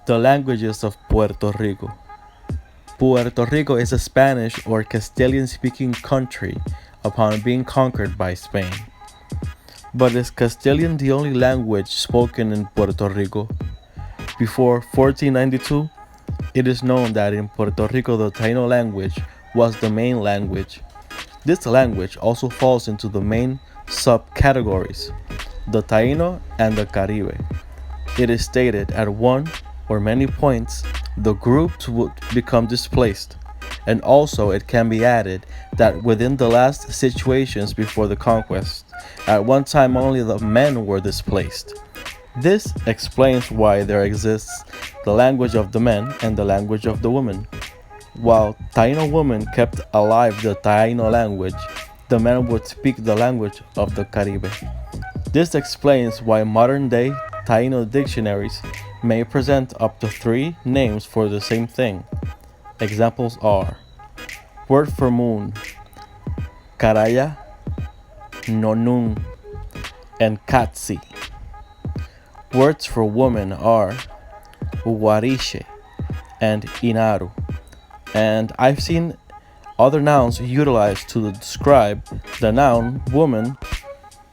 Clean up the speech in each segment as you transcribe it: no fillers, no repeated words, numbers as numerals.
The languages of Puerto Rico. Puerto Rico is a Spanish or Castilian speaking country upon being conquered by Spain. But is Castilian the only language spoken in Puerto Rico? Before 1492, it is known that in Puerto Rico the Taino language was the main language. This language also falls into the main subcategories, the Taino and the Caribe. It is stated at one or many points the groups would become displaced, and also it can be added that within the last situations before the conquest, at one time only the men were displaced. This explains why there exists the language of the men and the language of the women. While Taino women kept alive the Taino language, the men would speak the language of the Caribe. This explains why modern day Taino dictionaries may present up to three names for the same thing. Examples are word for moon, caraya, nonun, and katsi. Words for woman are uwarishe and inaru. And I've seen other nouns utilized to describe the noun woman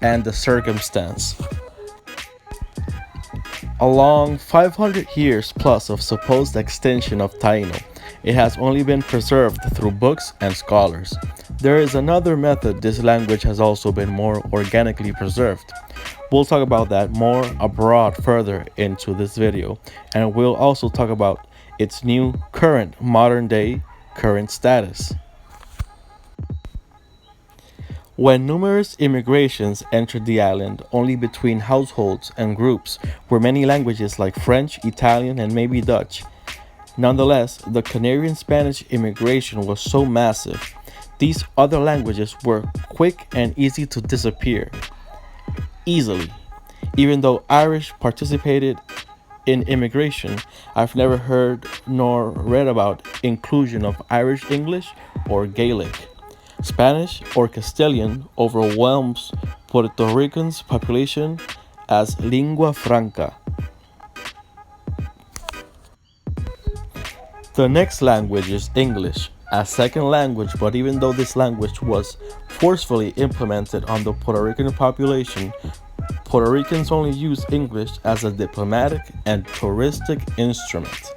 and the circumstance. Along 500 years plus of supposed extension of Taino, it has only been preserved through books and scholars. There is another method this language has also been more organically preserved. We'll talk about that more abroad further into this video, and we'll also talk about its new current modern day current status. When numerous immigrations entered the island, only between households and groups were many languages like French, Italian, and maybe Dutch. Nonetheless, the Canarian Spanish immigration was so massive, these other languages were quick and easy to disappear. Easily. Even though Irish participated in immigration, I've never heard nor read about inclusion of Irish English or Gaelic. Spanish or Castilian overwhelms Puerto Rican's population as lingua franca. The next language is English, a second language, but even though this language was forcefully implemented on the Puerto Rican population, Puerto Ricans only use English as a diplomatic and touristic instrument.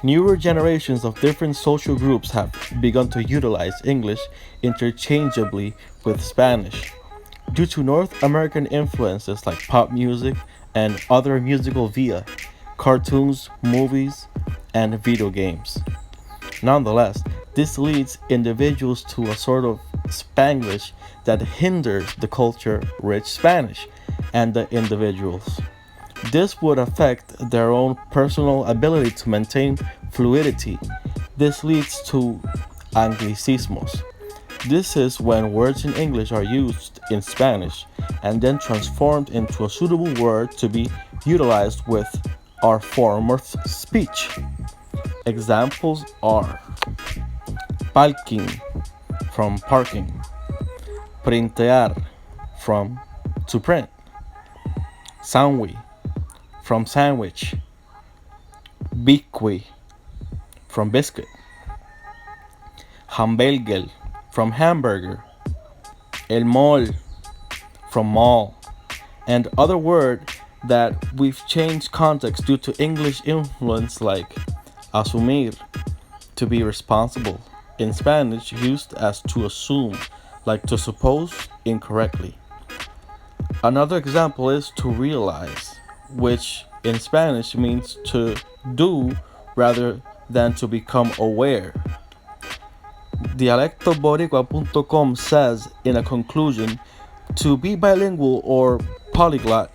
Newer generations of different social groups have begun to utilize English interchangeably with Spanish. Due to North American influences like pop music and other musical via, cartoons, movies, and video games. Nonetheless, this leads individuals to a sort of Spanglish that hinders the culture-rich Spanish and the individuals. This would affect their own personal ability to maintain fluidity. This leads to anglicismos. This is when words in English are used in Spanish and then transformed into a suitable word to be utilized with our form of speech. Examples are parking from parking, printear from to print, sandwich from sandwich, biqui from biscuit, hamburger from hamburger, el mall from mall, and other words that we've changed context due to English influence like asumir, to be responsible, in Spanish used as to assume, like to suppose incorrectly. Another example is to realize, which in Spanish means to do rather than to become aware. Dialectoboricua.com says in a conclusion, to be bilingual or polyglot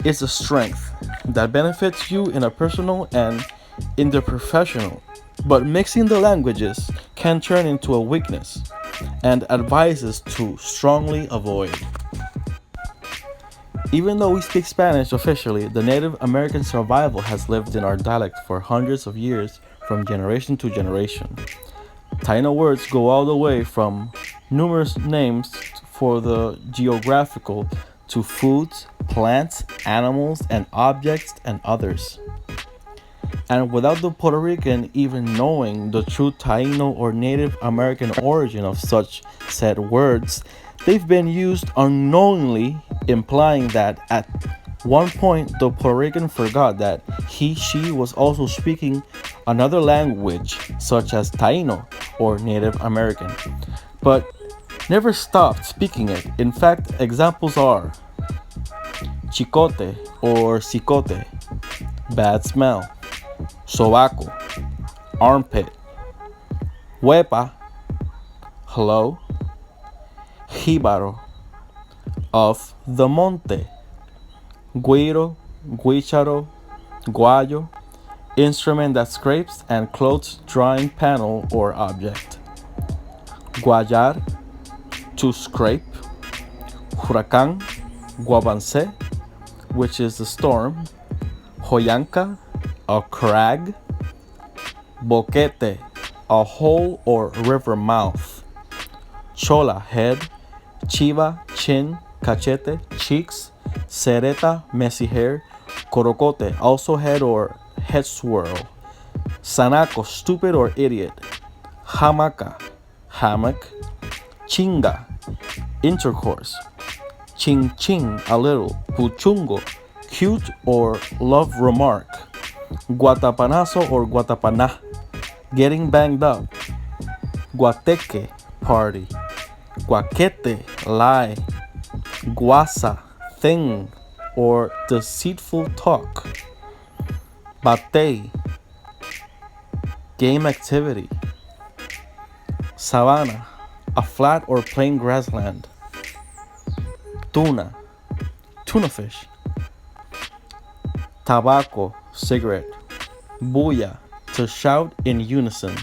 is a strength that benefits you in a personal and in the professional, but mixing the languages can turn into a weakness and advises to strongly avoid. Even though we speak Spanish officially, the Native American survival has lived in our dialect for hundreds of years from generation to generation. Taino words go all the way from numerous names for the geographical to foods, plants, animals, and objects and others. and without the Puerto Rican even knowing the true Taino or Native American origin of such said words, they've been used unknowingly, implying that at one point the Puerto Rican forgot that she was also speaking another language such as Taino or Native American, but never stopped speaking it. In fact, examples are chicote or cicote, bad smell; sobaco, armpit; huepa, hello; jíbaro, of the monte; guiro, guicharo, guayo, instrument that scrapes and clothes drying panel or object; guayar, to scrape; huracán, guabancé, which is the storm; hoyanca, a crag; boquete, a hole or river mouth; chola, head; chiva, chin; cachete, cheeks; cereta, messy hair; corocote, also head or head swirl; sanaco, stupid or idiot; hamaca, hammock; chinga, intercourse; ching ching, a little; puchungo, cute or love remark; guatapanazo or guatapana, getting banged up; guateque, party; guaquete, lie; guasa, thing or deceitful talk; batey, game activity; sabana, a flat or plain grassland; tuna, tuna fish; tabaco, cigarette; bulla, to shout in unison;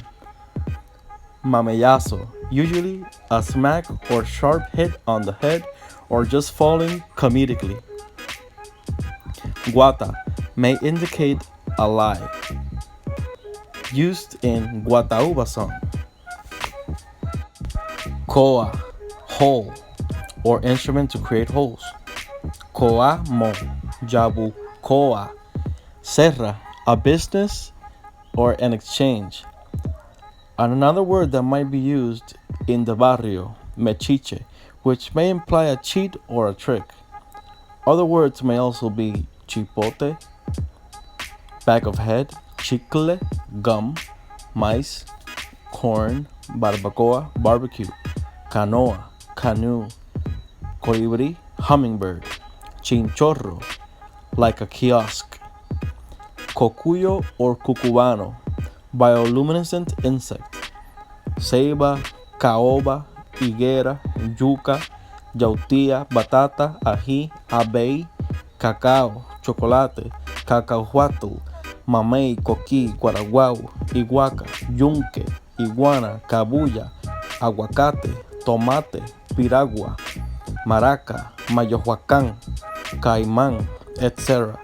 mamellazo, usually a smack or sharp hit on the head or just falling comedically; guata, may indicate a lie, used in Guatauba song; coa, hole, or instrument to create holes; coamo, jabu coa; serra, a business or an exchange. And another word that might be used in the barrio, mechiche, which may imply a cheat or a trick. Other words may also be chipote, back of head; chicle, gum; mice, corn; barbacoa, barbecue; canoa, canoe; colibri, hummingbird; chinchorro, like a kiosk; cocuyo or cucubano, bioluminescent insect; ceiba, caoba, higuera; yuca, yautía; batata, ají; abey, cacao; chocolate; cacahuatl; mamey, coquí; guaraguao; iguaca; yunque; iguana; cabuya; aguacate; tomate; piragua; maraca; mayohuacán; caimán, etc.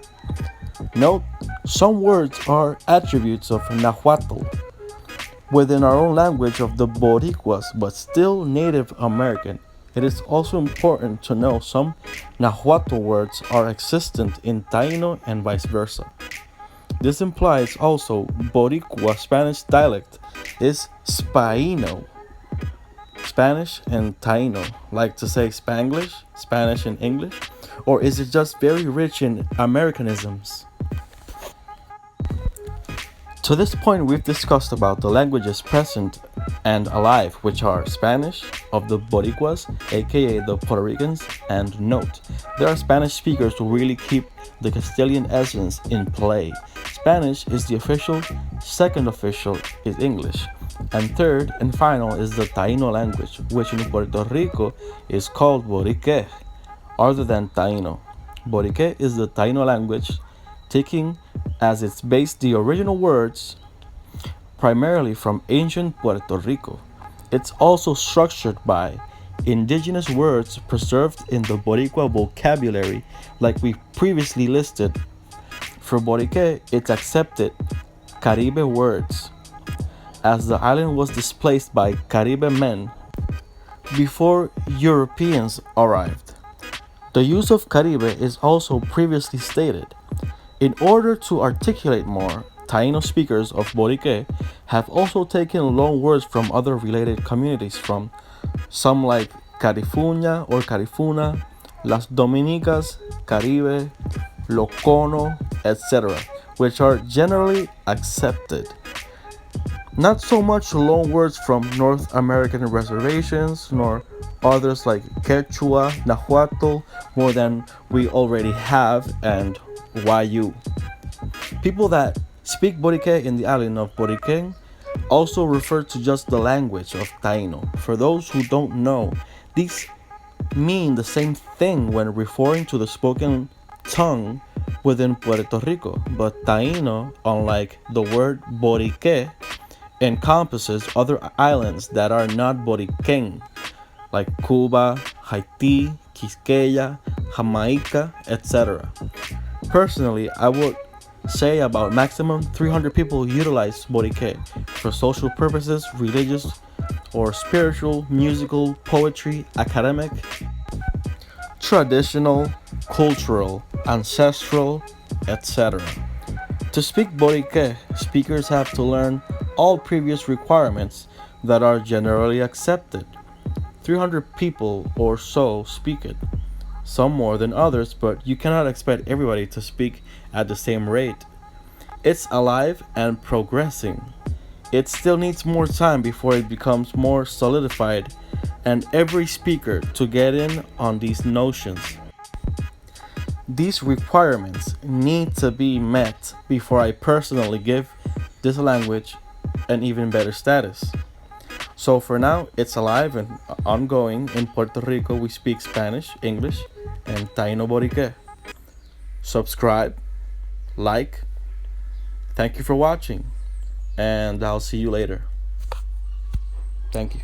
Note, some words are attributes of Nahuatl within our own language of the Boricuas, but still Native American. It is also important to know some Nahuatl words are existent in Taino and vice versa. This implies also Boricua Spanish dialect is Spaino, Spanish and Taino, like to say Spanglish, Spanish and English, or is it just very rich in Americanisms? To this point, we've discussed about the languages present and alive, which are Spanish of the Boricuas, aka the Puerto Ricans, and note, there are Spanish speakers who really keep the Castilian essence in play. Spanish is the official, second official is English, and third and final is the Taino language, which in Puerto Rico is called Borikéj, other than Taino. Borikéj is the Taino language, taking as its base the original words primarily from ancient Puerto Rico. It's also structured by indigenous words preserved in the Boricua vocabulary, like we previously listed. For Boriqué, it's accepted Caribe words, as the island was displaced by Caribe men before Europeans arrived. The use of Caribe is also previously stated. In order to articulate more, Taino speakers of Borikéj have also taken loan words from other related communities from some like Carifuña or Carifuna, Las Dominicas, Caribe, Locono, etc., which are generally accepted. Not so much loan words from North American reservations, nor others like Quechua, Nahuatl, more than we already have, and Wayu. People that speak Borikéj in the island of Boriquén also refer to just the language of Taino. For those who don't know, these mean the same thing when referring to the spoken tongue within Puerto Rico, but Taino, unlike the word Boriqué, encompasses other islands that are not Boriquén, like Cuba, Haiti, Quisqueya, Jamaica, etc. Personally, I would say about maximum 300 people utilize Boriqué for social purposes, religious or spiritual, musical, poetry, academic, traditional, cultural, ancestral, etc. To speak Boriqué, speakers have to learn all previous requirements that are generally accepted. 300 people or so speak it, some more than others, but you cannot expect everybody to speak at the same rate. It's alive and progressing. It still needs more time before it becomes more solidified, and every speaker to get in on these notions. These requirements need to be met before I personally give this language an even better status. So for now, it's alive and ongoing. In Puerto Rico, we speak Spanish, English, and Taino Boriqué. Subscribe, like. Thank you for watching, and I'll see you later. Thank you.